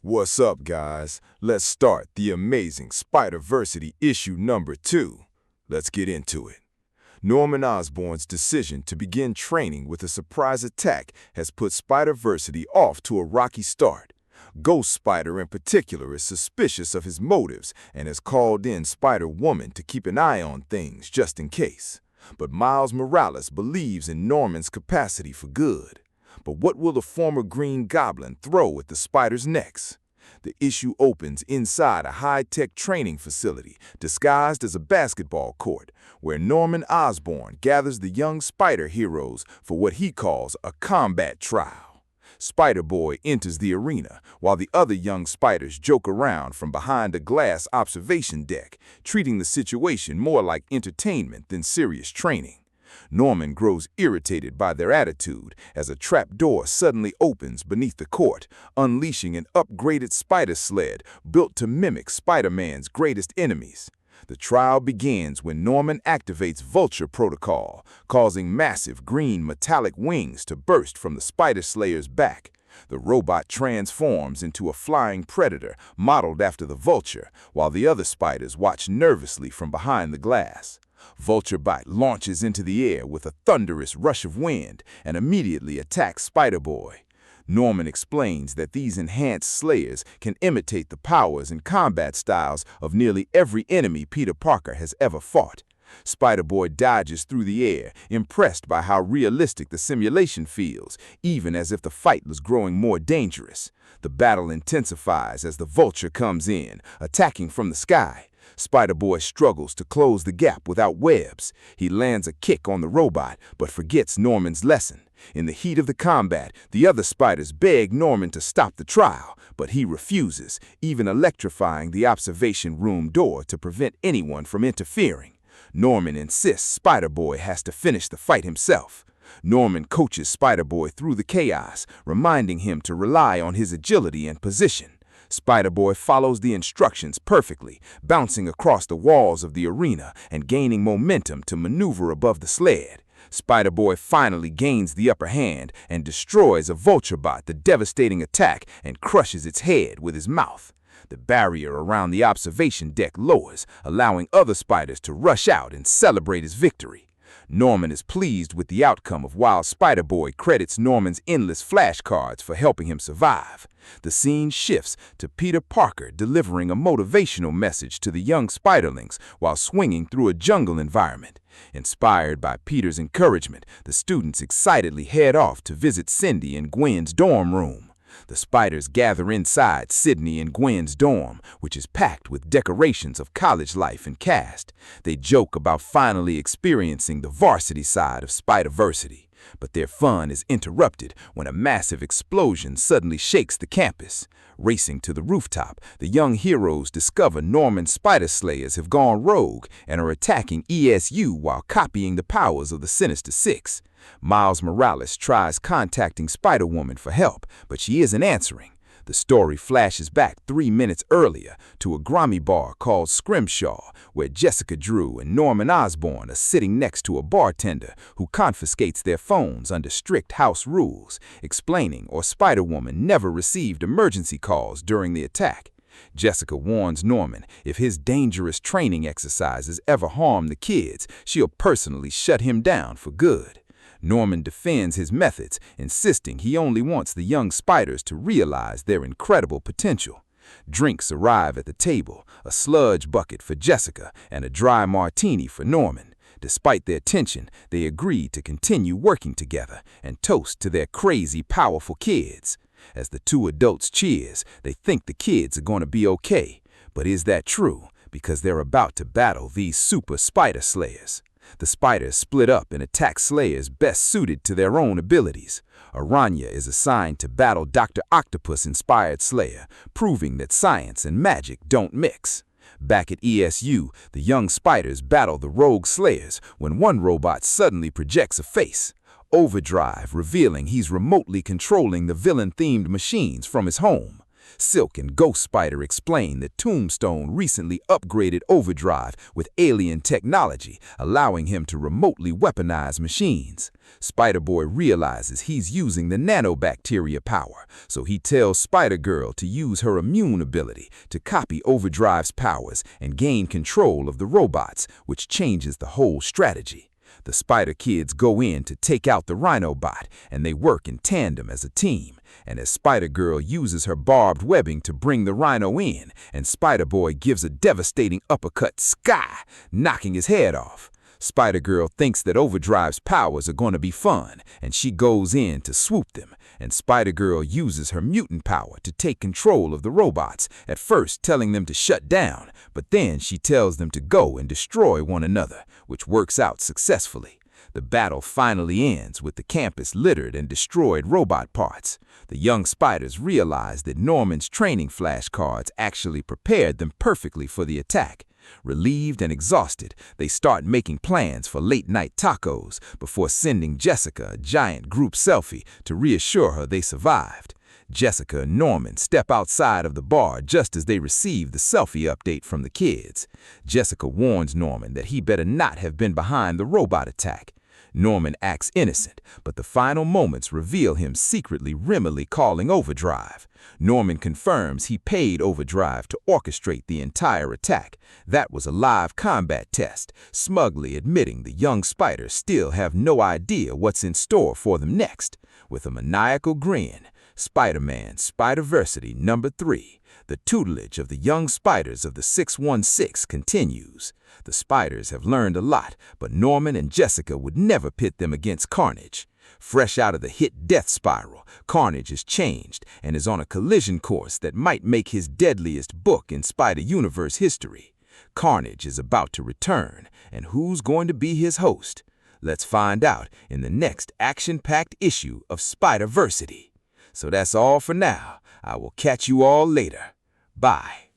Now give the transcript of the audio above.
What's up, guys? Let's start the amazing Spider-Versity issue number 2. Let's get into it. Norman Osborn's decision to begin training with a surprise attack has put Spider-Versity off to a rocky start. Ghost Spider in particular is suspicious of his motives and has called in Spider-Woman to keep an eye on things just in case. But Miles Morales believes in Norman's capacity for good. But what will the former Green Goblin throw at the Spiders next? The issue opens inside a high-tech training facility disguised as a basketball court, where Norman Osborn gathers the young Spider heroes for what he calls a combat trial. Spider-Boy enters the arena, while the other young Spiders joke around from behind a glass observation deck, treating the situation more like entertainment than serious training. Norman grows irritated by their attitude as a trap door suddenly opens beneath the court, unleashing an upgraded spider sled built to mimic Spider-Man's greatest enemies. The trial begins when Norman activates Vulture Protocol, causing massive green metallic wings to burst from the Spider Slayer's back. The robot transforms into a flying predator modeled after the Vulture, while the other spiders watch nervously from behind the glass. VultureBot launches into the air with a thunderous rush of wind and immediately attacks Spider-Boy. Norman explains that these enhanced slayers can imitate the powers and combat styles of nearly every enemy Peter Parker has ever fought. Spider-Boy dodges through the air, impressed by how realistic the simulation feels, even as if the fight was growing more dangerous. The battle intensifies as the Vulture comes in, attacking from the sky. Spider-Boy struggles to close the gap without webs. He lands a kick on the robot, but forgets Norman's lesson. In the heat of the combat, the other spiders beg Norman to stop the trial, but he refuses, even electrifying the observation room door to prevent anyone from interfering. Norman insists Spider-Boy has to finish the fight himself. Norman coaches Spider-Boy through the chaos, reminding him to rely on his agility and position. Spider-Boy follows the instructions perfectly, bouncing across the walls of the arena and gaining momentum to maneuver above the sled. Spider-Boy finally gains the upper hand and destroys a VultureBot, the devastating attack, and crushes its head with his mouth. The barrier around the observation deck lowers, allowing other spiders to rush out and celebrate his victory. Norman is pleased with the outcome while Spider-Boy credits Norman's endless flashcards for helping him survive. The scene shifts to Peter Parker delivering a motivational message to the young Spiderlings while swinging through a jungle environment. Inspired by Peter's encouragement, the students excitedly head off to visit Cindy and Gwen's dorm room. The spiders gather inside Sydney and Gwen's dorm, which is packed with decorations of college life and cast. They joke about finally experiencing the varsity side of Spider-Versity. But their fun is interrupted when a massive explosion suddenly shakes the campus. Racing to the rooftop, the young heroes discover Norman's Spider Slayers have gone rogue and are attacking ESU while copying the powers of the Sinister Six. Miles Morales tries contacting Spider-Woman for help, but she isn't answering. The story flashes back 3 minutes earlier to a grimy bar called Scrimshaw, where Jessica Drew and Norman Osborn are sitting next to a bartender who confiscates their phones under strict house rules, explaining Spider-Woman never received emergency calls during the attack. Jessica warns Norman if his dangerous training exercises ever harm the kids, she'll personally shut him down for good. Norman defends his methods, insisting he only wants the young spiders to realize their incredible potential. Drinks arrive at the table, a sludge bucket for Jessica and a dry martini for Norman. Despite their tension, they agree to continue working together and toast to their crazy, powerful kids. As the two adults cheers, they think the kids are going to be okay. But is that true? Because they're about to battle these super spider slayers. The spiders split up and attack slayers best suited to their own abilities. Aranya is assigned to battle Dr. Octopus-inspired Slayer, proving that science and magic don't mix. Back at ESU, the young spiders battle the rogue slayers when one robot suddenly projects a face. Overdrive, revealing he's remotely controlling the villain-themed machines from his home. Silk and Ghost Spider explain that Tombstone recently upgraded Overdrive with alien technology, allowing him to remotely weaponize machines. Spider-Boy realizes he's using the nanobacteria power, so he tells Spider-Girl to use her immune ability to copy Overdrive's powers and gain control of the robots, which changes the whole strategy. The Spider Kids go in to take out the Rhinobot, and they work in tandem as a team. And as Spider-Girl uses her barbed webbing to bring the Rhino in, and Spider-Boy gives a devastating uppercut sky, knocking his head off. Spider-Girl thinks that Overdrive's powers are going to be fun, and she goes in to swoop them, and Spider-Girl uses her mutant power to take control of the robots, at first telling them to shut down, but then she tells them to go and destroy one another, which works out successfully. The battle finally ends with the campus littered and destroyed robot parts. The young Spiders realize that Norman's training flashcards actually prepared them perfectly for the attack. Relieved and exhausted, they start making plans for late-night tacos before sending Jessica a giant group selfie to reassure her they survived. Jessica and Norman step outside of the bar just as they receive the selfie update from the kids. Jessica warns Norman that he better not have been behind the robot attack. Norman acts innocent, but the final moments reveal him secretly Remily calling Overdrive. Norman confirms he paid Overdrive to orchestrate the entire attack. That was a live combat test, smugly admitting the young Spiders still have no idea what's in store for them next. With a maniacal grin, Spider-Man Spider-Versity #3, the tutelage of the young Spiders of the 616 continues. The Spiders have learned a lot, but Norman and Jessica would never pit them against Carnage. Fresh out of the hit death spiral, Carnage is changed and is on a collision course that might make his deadliest book in Spider-Universe history. Carnage is about to return, and who's going to be his host? Let's find out in the next action-packed issue of Spider-Versity. So that's all for now. I will catch you all later. Bye.